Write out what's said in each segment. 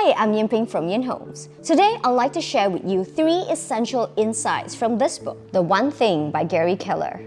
Hi, I'm Yin Peng from Yinhomes. Today, I'd like to share with you 3 essential insights from this book, The One Thing by Gary Keller.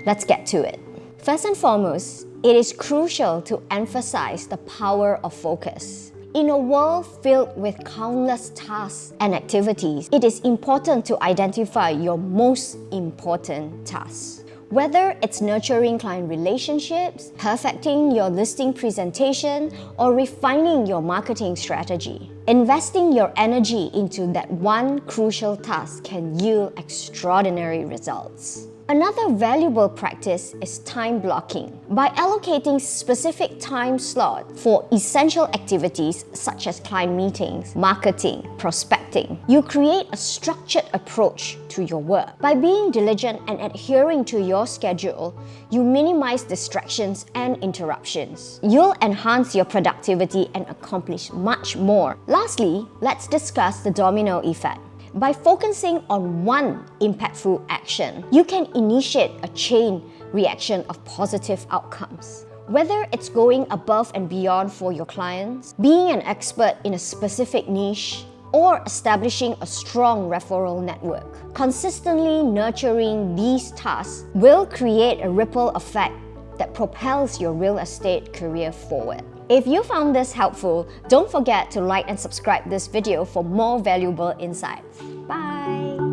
Let's get to it. First and foremost, it is crucial to emphasize the power of focus. In a world filled with countless tasks and activities, it is important to identify your most important tasks. Whether it's nurturing client relationships, perfecting your listing presentation, or refining your marketing strategy, investing your energy into that one crucial task can yield extraordinary results. Another valuable practice is time blocking. By allocating specific time slots for essential activities such as client meetings, marketing, prospecting, you create a structured approach to your work. By being diligent and adhering to your schedule, you minimize distractions and interruptions. You'll enhance your productivity and accomplish much more. Lastly, let's discuss the domino effect. By focusing on one impactful action, you can initiate a chain reaction of positive outcomes. Whether it's going above and beyond for your clients, being an expert in a specific niche, or establishing a strong referral network, consistently nurturing these tasks will create a ripple effect that propels your real estate career forward. If you found this helpful, don't forget to like and subscribe this video for more valuable insights. Bye!